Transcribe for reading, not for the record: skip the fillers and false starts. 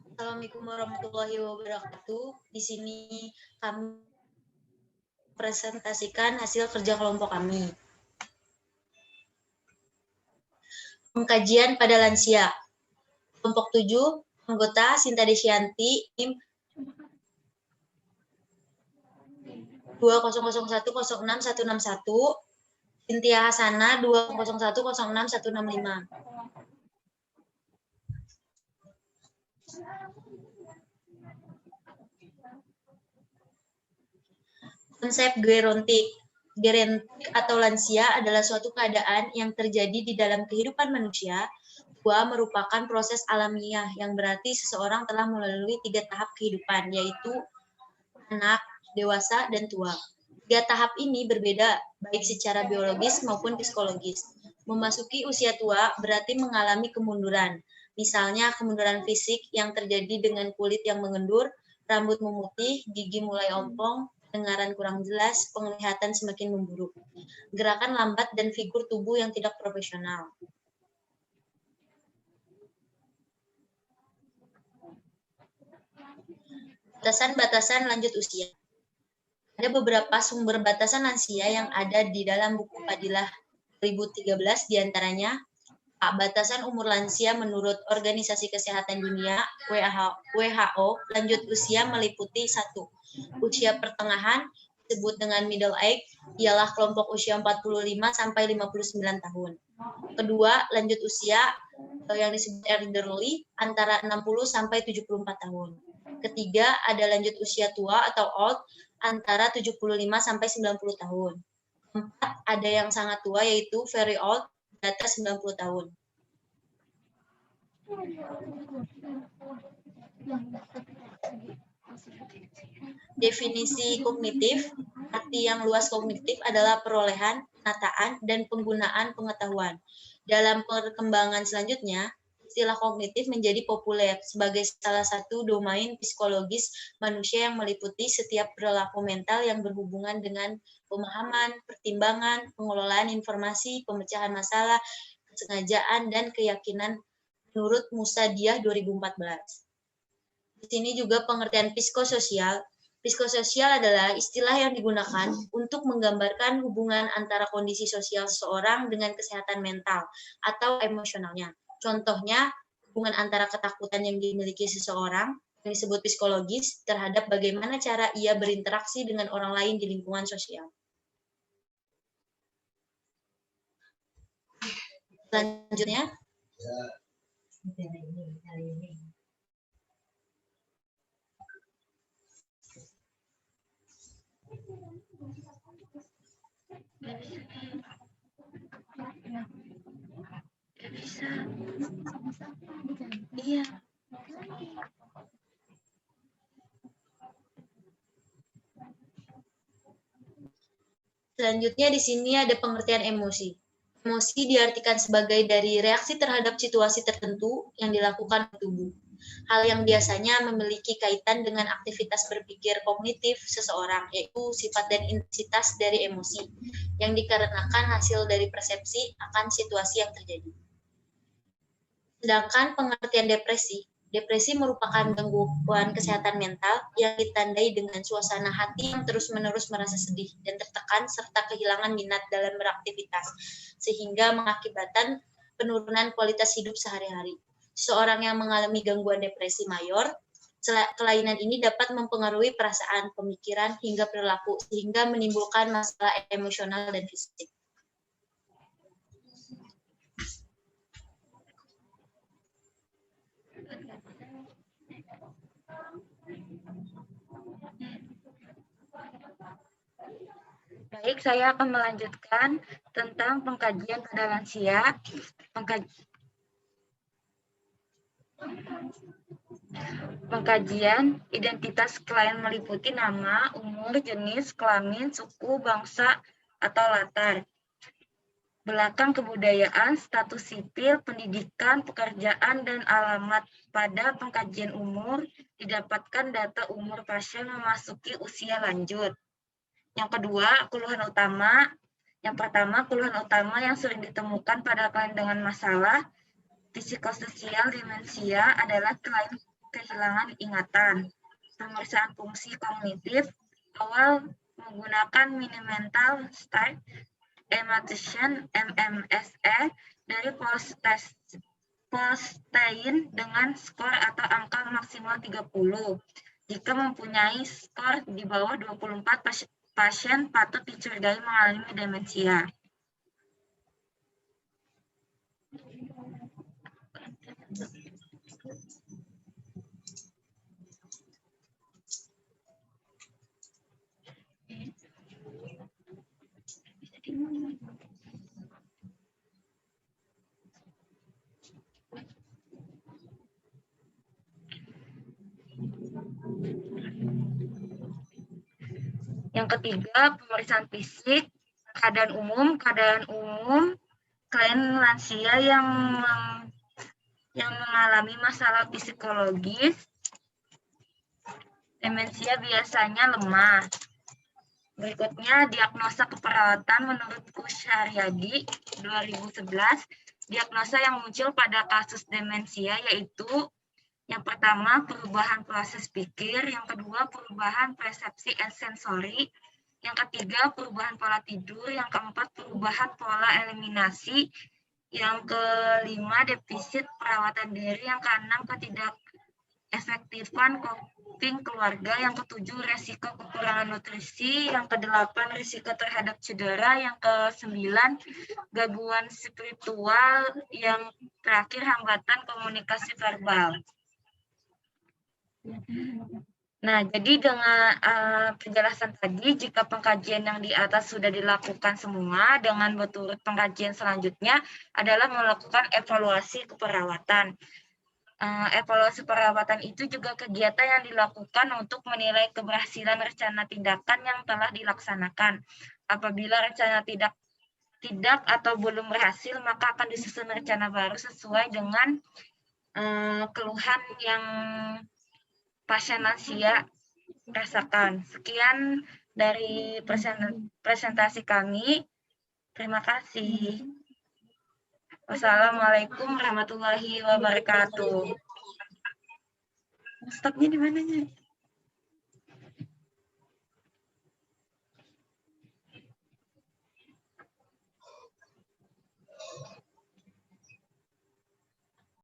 Assalamualaikum warahmatullahi wabarakatuh. Di sini kami presentasikan hasil kerja kelompok kami. Pengkajian pada lansia. Kelompok 7, anggota Sinta Desyanti, NIM 2001066161, Cynthia Hasana 20106165. Konsep gerontik. Gerontik atau lansia adalah suatu keadaan yang terjadi di dalam kehidupan manusia. Tua merupakan proses alamiah yang berarti seseorang telah melalui 3 tahap kehidupan, yaitu anak, dewasa, dan tua. 3 tahap ini berbeda, baik secara biologis maupun psikologis. Memasuki usia tua berarti mengalami kemunduran. Misalnya kemunduran fisik yang terjadi dengan kulit yang mengendur, rambut memutih, gigi mulai ompong, pendengaran kurang jelas, penglihatan semakin memburuk, gerakan lambat, dan figur tubuh yang tidak profesional. Batasan-batasan lanjut usia. Ada beberapa sumber batasan lansia yang ada di dalam buku Fadilah 2013, diantaranya batasan umur lansia menurut Organisasi Kesehatan Dunia WHO, lanjut usia meliputi 1. Usia pertengahan, disebut dengan middle age, ialah kelompok usia 45 sampai 59 tahun. Kedua, lanjut usia yang disebut elderly, antara 60 sampai 74 tahun. Ketiga, ada lanjut usia tua atau old, antara 75 sampai 90 tahun. Keempat, ada yang sangat tua, yaitu very old, di atas 90 tahun. Definisi kognitif, arti yang luas kognitif adalah perolehan, penataan, dan penggunaan pengetahuan. Dalam perkembangan selanjutnya, istilah kognitif menjadi populer sebagai salah satu domain psikologis manusia yang meliputi setiap perilaku mental yang berhubungan dengan pemahaman, pertimbangan, pengelolaan informasi, pemecahan masalah, kesengajaan, dan keyakinan menurut Musadiah 2014. Di sini juga pengertian psikososial. Psikososial adalah istilah yang digunakan untuk menggambarkan hubungan antara kondisi sosial seseorang dengan kesehatan mental atau emosionalnya. Contohnya, hubungan antara ketakutan yang dimiliki seseorang yang disebut psikologis terhadap bagaimana cara ia berinteraksi dengan orang lain di lingkungan sosial. Selanjutnya, bisa. Iya. Selanjutnya di sini ada pengertian emosi. Emosi diartikan sebagai dari reaksi terhadap situasi tertentu yang dilakukan tubuh. Hal yang biasanya memiliki kaitan dengan aktivitas berpikir kognitif seseorang, yaitu sifat dan intensitas dari emosi, yang dikarenakan hasil dari persepsi akan situasi yang terjadi. Sedangkan pengertian depresi, depresi merupakan gangguan kesehatan mental yang ditandai dengan suasana hati yang terus-menerus merasa sedih dan tertekan serta kehilangan minat dalam beraktivitas, sehingga mengakibatkan penurunan kualitas hidup sehari-hari. Seorang yang mengalami gangguan depresi mayor, kelainan ini dapat mempengaruhi perasaan, pemikiran, hingga perilaku, sehingga menimbulkan masalah emosional dan fisik. Baik, saya akan melanjutkan tentang pengkajian pada lansia. Pengkajian identitas klien meliputi nama, umur, jenis, kelamin, suku, bangsa, atau latar belakang kebudayaan, status sipil, pendidikan, pekerjaan, dan alamat. Pada pengkajian umur, didapatkan data umur pasien memasuki usia lanjut. Yang kedua, keluhan utama. Yang pertama, keluhan utama yang sering ditemukan pada klien dengan masalah psikososial demensia adalah klien kehilangan ingatan. Pemeriksaan fungsi kognitif awal menggunakan Mini-Mental State Evaluation MMSE dari Polstein dengan skor atau angka maksimal 30. Jika mempunyai skor di bawah 24, pasien patut dicurigai mengalami demensia. Yang ketiga, pemeriksaan fisik, keadaan umum klien lansia yang mengalami masalah psikologis, demensia biasanya lemah. Berikutnya, diagnosa keperawatan menurut Kusharyadi 2011, diagnosa yang muncul pada kasus demensia yaitu yang pertama, perubahan proses pikir. Yang kedua, perubahan persepsi and sensori. Yang ketiga, perubahan pola tidur. Yang keempat, perubahan pola eliminasi. Yang kelima, defisit perawatan diri. Yang keenam, ketidakefektifan coping keluarga. Yang ketujuh, resiko kekurangan nutrisi. Yang kedelapan, risiko terhadap cedera. Yang kesembilan, gangguan spiritual. Yang terakhir, hambatan komunikasi verbal. Nah, jadi dengan penjelasan tadi, jika pengkajian yang di atas sudah dilakukan semua, dengan berturut pengkajian selanjutnya adalah melakukan evaluasi keperawatan. Evaluasi perawatan itu juga kegiatan yang dilakukan untuk menilai keberhasilan rencana tindakan yang telah dilaksanakan. Apabila rencana tidak atau belum berhasil, maka akan disusun rencana baru sesuai dengan keluhan yang pasien lansia rasakan. Sekian dari presentasi kami. Terima kasih. Wassalamualaikum warahmatullahi wabarakatuh. Stopnya di mananya?